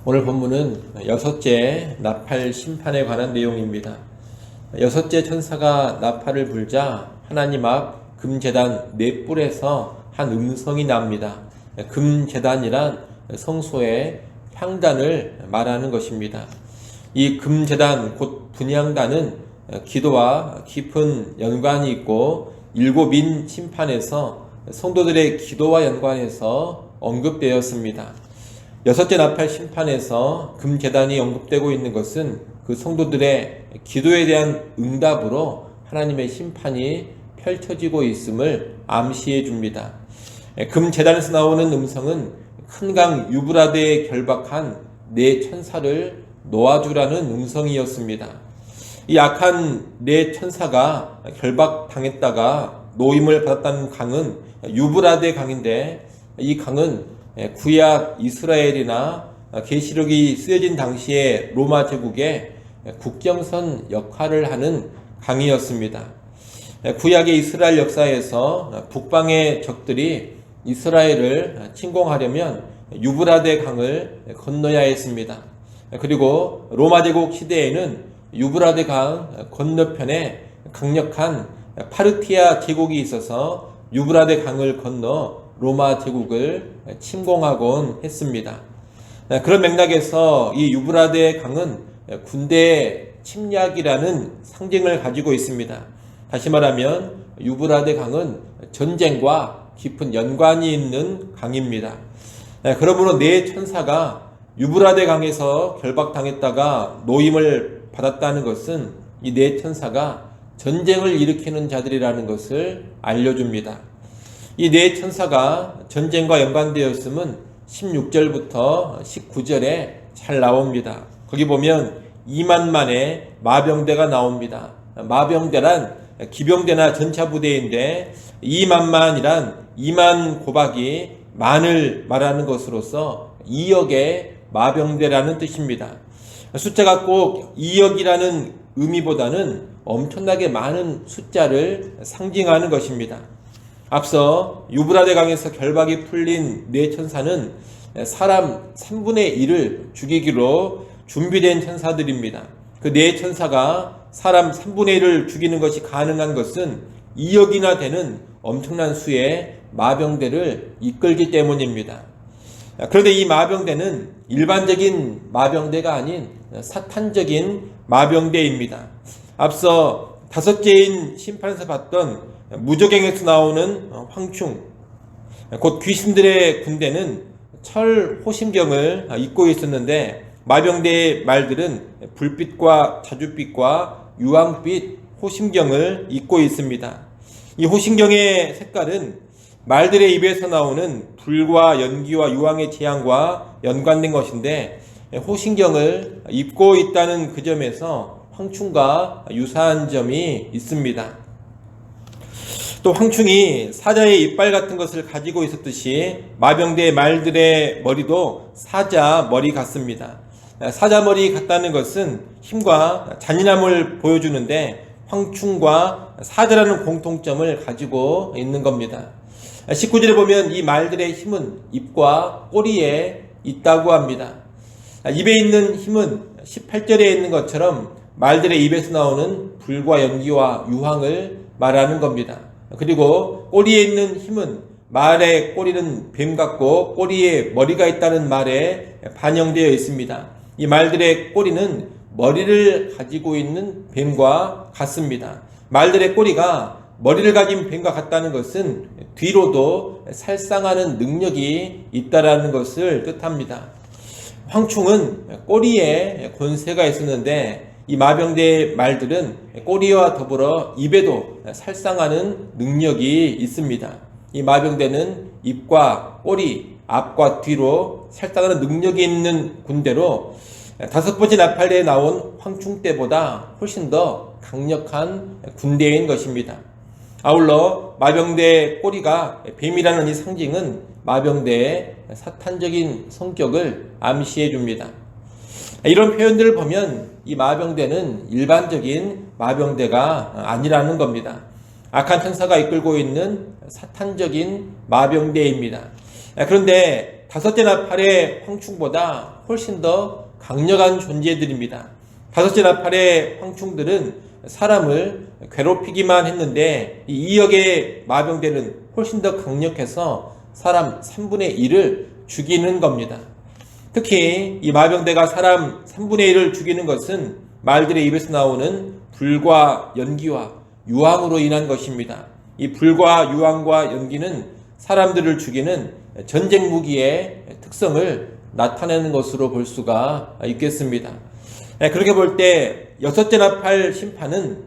오늘 본문은 여섯째 나팔 심판에 관한 내용입니다. 여섯째 천사가 나팔을 불자 하나님 앞 금제단 네 뿔에서 한 음성이 납니다. 금제단이란 성소의 향단을 말하는 것입니다. 이 금제단 곧 분향단은 기도와 깊은 연관이 있고 일곱인 심판에서 성도들의 기도와 연관해서 언급되었습니다. 여섯째 나팔 심판에서 금제단이 언급되고 있는 것은 그 성도들의 기도에 대한 응답으로 하나님의 심판이 펼쳐지고 있음을 암시해 줍니다. 금제단에서 나오는 음성은 큰 강 유브라데에 결박한 네 천사를 놓아주라는 음성이었습니다. 이 악한 네 천사가 결박당했다가 노임을 받았다는 강은 유브라데 강인데, 이 강은 구약 이스라엘이나 계시록이 쓰여진 당시에 로마 제국의 국경선 역할을 하는 강이었습니다. 구약의 이스라엘 역사에서 북방의 적들이 이스라엘을 침공하려면 유브라데 강을 건너야 했습니다. 그리고 로마 제국 시대에는 유브라데 강 건너편에 강력한 파르티아 제국이 있어서 유브라데 강을 건너 로마 제국을 침공하곤 했습니다. 그런 맥락에서 이 유브라데 강은 군대 침략이라는 상징을 가지고 있습니다. 다시 말하면 유브라데 강은 전쟁과 깊은 연관이 있는 강입니다. 그러므로 네 천사가 유브라데 강에서 결박당했다가 노임을 받았다는 것은 이 네 천사가 전쟁을 일으키는 자들이라는 것을 알려줍니다. 이 네 천사가 전쟁과 연관되었음은 16절부터 19절에 잘 나옵니다. 거기 보면 2만만의 마병대가 나옵니다. 마병대란 기병대나 전차부대인데 2만만이란 2만 곱하기 만을 말하는 것으로서 2억의 마병대라는 뜻입니다. 숫자가 꼭 2억이라는 의미보다는 엄청나게 많은 숫자를 상징하는 것입니다. 앞서 유브라데 강에서 결박이 풀린 네 천사는 사람 3분의 1을 죽이기로 준비된 천사들입니다. 그 네 천사가 사람 3분의 1을 죽이는 것이 가능한 것은 2억이나 되는 엄청난 수의 마병대를 이끌기 때문입니다. 그런데 이 마병대는 일반적인 마병대가 아닌 사탄적인 마병대입니다. 앞서 다섯째인 심판에서 봤던 무저갱에서 나오는 황충, 곧 귀신들의 군대는 철 호심경을 입고 있었는데, 마병대의 말들은 불빛과 자줏빛과 유황빛 호심경을 입고 있습니다. 이 호심경의 색깔은 말들의 입에서 나오는 불과 연기와 유황의 재앙과 연관된 것인데, 호심경을 입고 있다는 그 점에서 황충과 유사한 점이 있습니다. 또 황충이 사자의 이빨 같은 것을 가지고 있었듯이 마병대 말들의 머리도 사자 머리 같습니다. 사자 머리 같다는 것은 힘과 잔인함을 보여주는데, 황충과 사자라는 공통점을 가지고 있는 겁니다. 19절에 보면 이 말들의 힘은 입과 꼬리에 있다고 합니다. 입에 있는 힘은 18절에 있는 것처럼 말들의 입에서 나오는 불과 연기와 유황을 말하는 겁니다. 그리고 꼬리에 있는 힘은, 말의 꼬리는 뱀 같고 꼬리에 머리가 있다는 말에 반영되어 있습니다. 이 말들의 꼬리는 머리를 가지고 있는 뱀과 같습니다. 말들의 꼬리가 머리를 가진 뱀과 같다는 것은 뒤로도 살상하는 능력이 있다라는 것을 뜻합니다. 황충은 꼬리에 권세가 있었는데, 이 마병대의 말들은 꼬리와 더불어 입에도 살상하는 능력이 있습니다. 이 마병대는 입과 꼬리, 앞과 뒤로 살상하는 능력이 있는 군대로 다섯 번째 나팔대에 나온 황충 때보다 훨씬 더 강력한 군대인 것입니다. 아울러 마병대의 꼬리가 뱀이라는 이 상징은 마병대의 사탄적인 성격을 암시해 줍니다. 이런 표현들을 보면 이 마병대는 일반적인 마병대가 아니라는 겁니다. 악한 천사가 이끌고 있는 사탄적인 마병대입니다. 그런데 다섯째 나팔의 황충보다 훨씬 더 강력한 존재들입니다. 다섯째 나팔의 황충들은 사람을 괴롭히기만 했는데 이 2억의 마병대는 훨씬 더 강력해서 사람 3분의 1을 죽이는 겁니다. 특히 이 마병대가 사람 3분의 1을 죽이는 것은 말들의 입에서 나오는 불과 연기와 유황으로 인한 것입니다. 이 불과 유황과 연기는 사람들을 죽이는 전쟁 무기의 특성을 나타내는 것으로 볼 수가 있겠습니다. 그렇게 볼 때 여섯째 나팔 심판은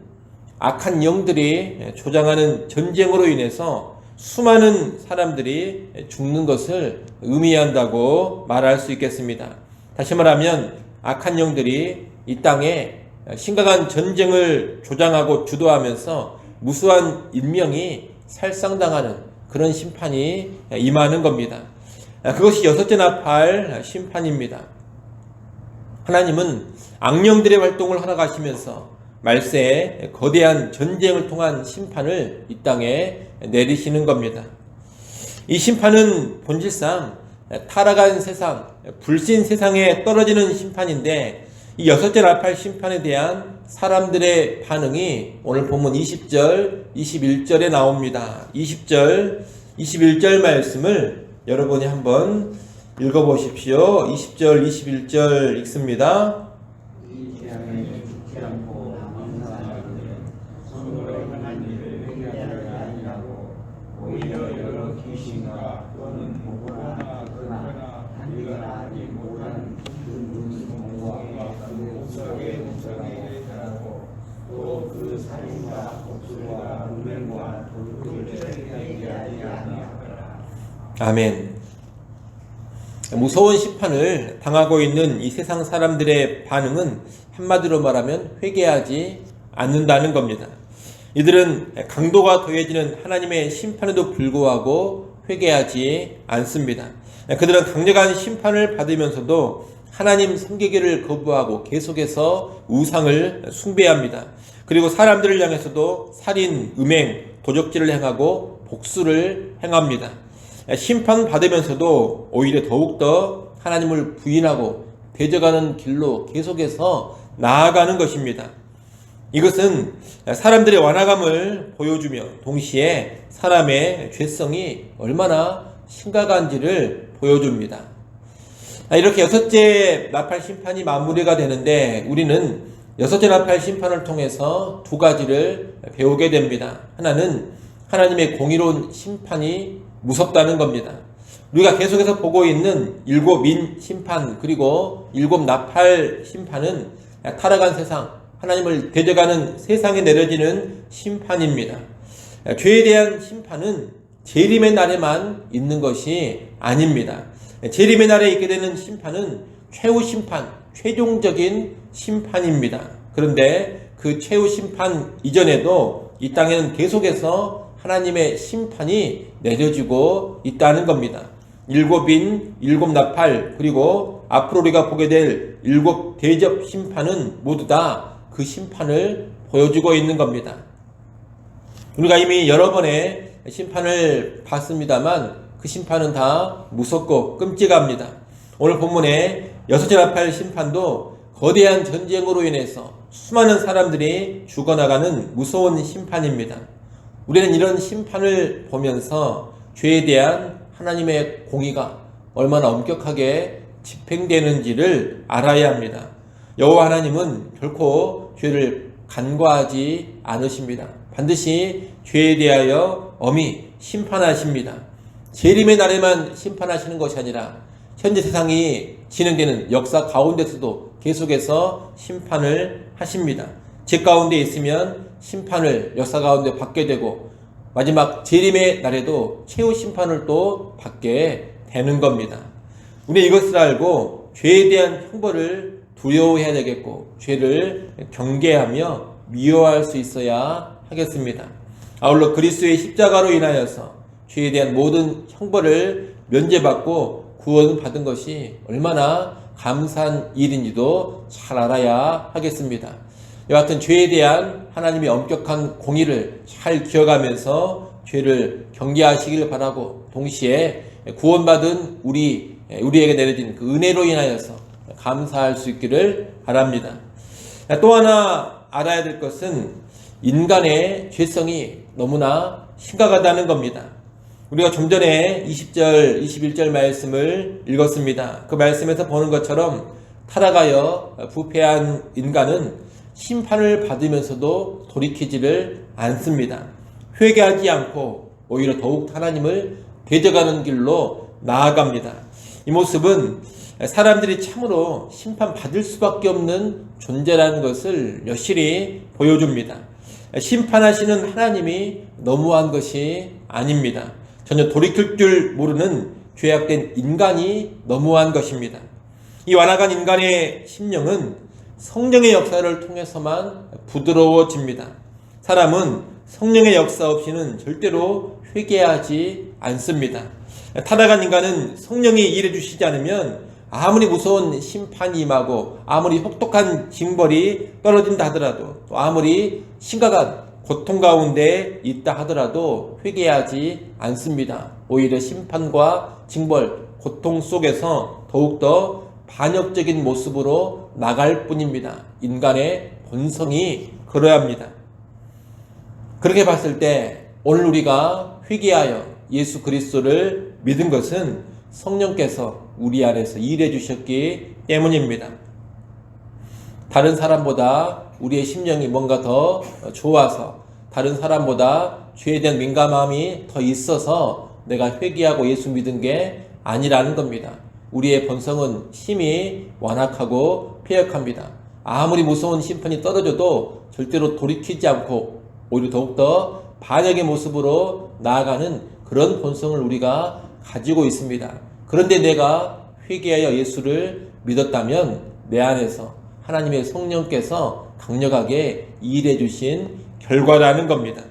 악한 영들이 조장하는 전쟁으로 인해서 수많은 사람들이 죽는 것을 의미한다고 말할 수 있겠습니다. 다시 말하면 악한 영들이 이 땅에 심각한 전쟁을 조장하고 주도하면서 무수한 인명이 살상당하는 그런 심판이 임하는 겁니다. 그것이 여섯째 나팔 심판입니다. 하나님은 악령들의 활동을 허락하시면서 말세에 거대한 전쟁을 통한 심판을 이 땅에 내리시는 겁니다. 이 심판은 본질상 타락한 세상, 불신 세상에 떨어지는 심판인데 이 여섯째 나팔 심판에 대한 사람들의 반응이 오늘 본문 20절, 21절에 나옵니다. 20절, 21절 말씀을 여러분이 한번 읽어보십시오. 20절, 21절 읽습니다. 아멘. 무서운 심판을 당하고 있는 이 세상 사람들의 반응은 한마디로 말하면 회개하지 않는다는 겁니다. 이들은 강도가 더해지는 하나님의 심판에도 불구하고 회개하지 않습니다. 그들은 강력한 심판을 받으면서도 하나님 섬기기를 거부하고 계속해서 우상을 숭배합니다. 그리고 사람들을 향해서도 살인, 음행, 도적질을 행하고 복수를 행합니다. 심판받으면서도 오히려 더욱더 하나님을 부인하고 대적하는 길로 계속해서 나아가는 것입니다. 이것은 사람들의 완화감을 보여주며 동시에 사람의 죄성이 얼마나 심각한지를 보여줍니다. 이렇게 여섯째 나팔 심판이 마무리가 되는데 우리는 여섯째 나팔 심판을 통해서 두 가지를 배우게 됩니다. 하나는 하나님의 공의로운 심판이 무섭다는 겁니다. 우리가 계속해서 보고 있는 일곱 인 심판 그리고 일곱 나팔 심판은 타락한 세상, 하나님을 대적하는 세상에 내려지는 심판입니다. 죄에 대한 심판은 재림의 날에만 있는 것이 아닙니다. 재림의 날에 있게 되는 심판은 최후 심판, 최종적인 심판입니다. 그런데 그 최후 심판 이전에도 이 땅에는 계속해서 하나님의 심판이 내려지고 있다는 겁니다. 일곱 인, 일곱 나팔, 그리고 앞으로 우리가 보게 될 일곱 대접 심판은 모두 다 그 심판을 보여주고 있는 겁니다. 우리가 이미 여러 번의 심판을 봤습니다만 그 심판은 다 무섭고 끔찍합니다. 오늘 본문의 여섯째 나팔 심판도 거대한 전쟁으로 인해서 수많은 사람들이 죽어나가는 무서운 심판입니다. 우리는 이런 심판을 보면서 죄에 대한 하나님의 공의가 얼마나 엄격하게 집행되는지를 알아야 합니다. 여호와 하나님은 결코 죄를 간과하지 않으십니다. 반드시 죄에 대하여 엄히 심판하십니다. 재림의 날에만 심판하시는 것이 아니라 현재 세상이 진행되는 역사 가운데서도 계속해서 심판을 하십니다. 죄 가운데 있으면 심판을 역사 가운데 받게 되고 마지막 재림의 날에도 최후 심판을 또 받게 되는 겁니다. 우리 이것을 알고 죄에 대한 형벌을 두려워해야 되겠고 죄를 경계하며 미워할 수 있어야 하겠습니다. 아울러 그리스도의 십자가로 인하여서 죄에 대한 모든 형벌을 면제받고 구원받은 것이 얼마나 감사한 일인지도 잘 알아야 하겠습니다. 이와 같은 죄에 대한 하나님의 엄격한 공의를 잘 기억하면서 죄를 경계하시길 바라고 동시에 구원받은 우리 우리에게 내려진 그 은혜로 인하여서 감사할 수 있기를 바랍니다. 또 하나 알아야 될 것은 인간의 죄성이 너무나 심각하다는 겁니다. 우리가 좀 전에 20절, 21절 말씀을 읽었습니다. 그 말씀에서 보는 것처럼 타락하여 부패한 인간은 심판을 받으면서도 돌이키지를 않습니다. 회개하지 않고 오히려 더욱 하나님을 대적하는 길로 나아갑니다. 이 모습은 사람들이 참으로 심판받을 수밖에 없는 존재라는 것을 여실히 보여줍니다. 심판하시는 하나님이 너무한 것이 아닙니다. 전혀 돌이킬 줄 모르는 죄악된 인간이 너무한 것입니다. 이 완악한 인간의 심령은 성령의 역사를 통해서만 부드러워집니다. 사람은 성령의 역사 없이는 절대로 회개하지 않습니다. 타락한 인간은 성령이 일해 주시지 않으면 아무리 무서운 심판이 임하고 아무리 혹독한 징벌이 떨어진다 하더라도 또 아무리 심각한 고통 가운데 있다 하더라도 회개하지 않습니다. 오히려 심판과 징벌, 고통 속에서 더욱더 반역적인 모습으로 나갈 뿐입니다. 인간의 본성이 그러야 합니다. 그렇게 봤을 때 오늘 우리가 회개하여 예수 그리스도를 믿은 것은 성령께서 우리 안에서 일해 주셨기 때문입니다. 다른 사람보다 우리의 심령이 뭔가 더 좋아서 다른 사람보다 죄에 대한 민감함이 더 있어서 내가 회개하고 예수 믿은 게 아니라는 겁니다. 우리의 본성은 심히 완악하고 패역합니다. 아무리 무서운 심판이 떨어져도 절대로 돌이키지 않고 오히려 더욱더 반역의 모습으로 나아가는 그런 본성을 우리가 가지고 있습니다. 그런데 내가 회개하여 예수를 믿었다면 내 안에서 하나님의 성령께서 강력하게 일해 주신 결과라는 겁니다.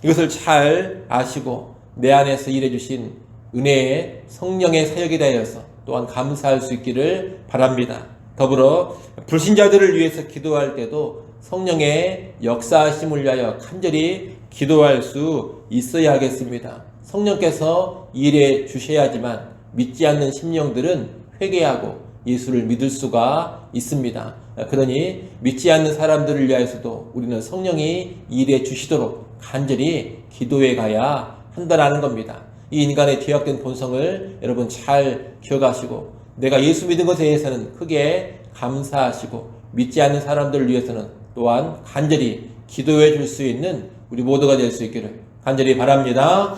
이것을 잘 아시고 내 안에서 일해 주신 은혜의 성령의 사역에 대하여서 또한 감사할 수 있기를 바랍니다. 더불어 불신자들을 위해서 기도할 때도 성령의 역사하심을 위하여 간절히 기도할 수 있어야 하겠습니다. 성령께서 일해 주셔야지만 믿지 않는 심령들은 회개하고 예수를 믿을 수가 있습니다. 그러니 믿지 않는 사람들을 위하여서도 우리는 성령이 일해 주시도록 간절히 기도해 가야 한다는 겁니다. 이 인간의 죄악된 본성을 여러분 잘 기억하시고 내가 예수 믿은 것에 대해서는 크게 감사하시고 믿지 않는 사람들을 위해서는 또한 간절히 기도해 줄 수 있는 우리 모두가 될 수 있기를 간절히 바랍니다.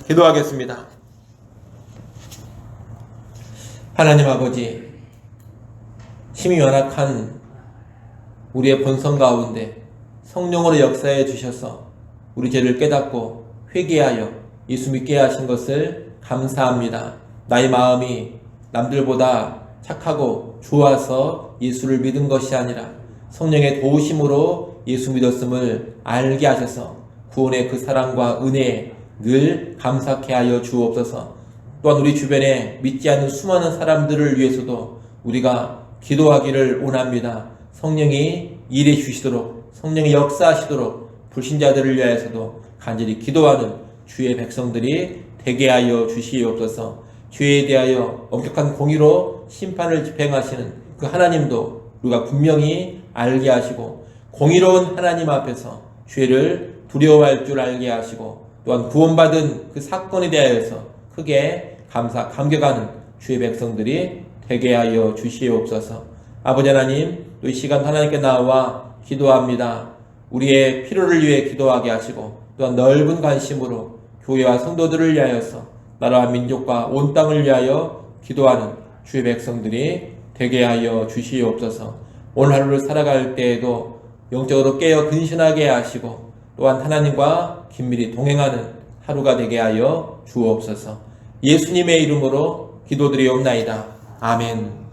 기도하겠습니다. 하나님 아버지, 심히 연약한 우리의 본성 가운데 성령으로 역사해 주셔서 우리 죄를 깨닫고 회개하여 예수 믿게 하신 것을 감사합니다. 나의 마음이 남들보다 착하고 좋아서 예수를 믿은 것이 아니라 성령의 도우심으로 예수 믿었음을 알게 하셔서 구원의 그 사랑과 은혜에 늘 감사케 하여 주옵소서. 또한 우리 주변에 믿지 않는 수많은 사람들을 위해서도 우리가 기도하기를 원합니다. 성령이 일해 주시도록 성령이 역사하시도록 불신자들을 위하여서도 간절히 기도하는 주의 백성들이 되게 하여 주시옵소서. 죄에 대하여 엄격한 공의로 심판을 집행하시는 그 하나님도 우리가 분명히 알게 하시고 공의로운 하나님 앞에서 죄를 두려워할 줄 알게 하시고 또한 구원받은 그 사건에 대하여서 크게 감격하는 주의 백성들이 되게 하여 주시옵소서. 아버지 하나님, 또 이 시간 하나님께 나와 기도합니다. 우리의 필요를 위해 기도하게 하시고 또한 넓은 관심으로 교회와 성도들을 위하여서 나라와 민족과 온 땅을 위하여 기도하는 주의 백성들이 되게 하여 주시옵소서. 오늘 하루를 살아갈 때에도 영적으로 깨어 근신하게 하시고 또한 하나님과 긴밀히 동행하는 하루가 되게 하여 주옵소서. 예수님의 이름으로 기도드리옵나이다. 아멘.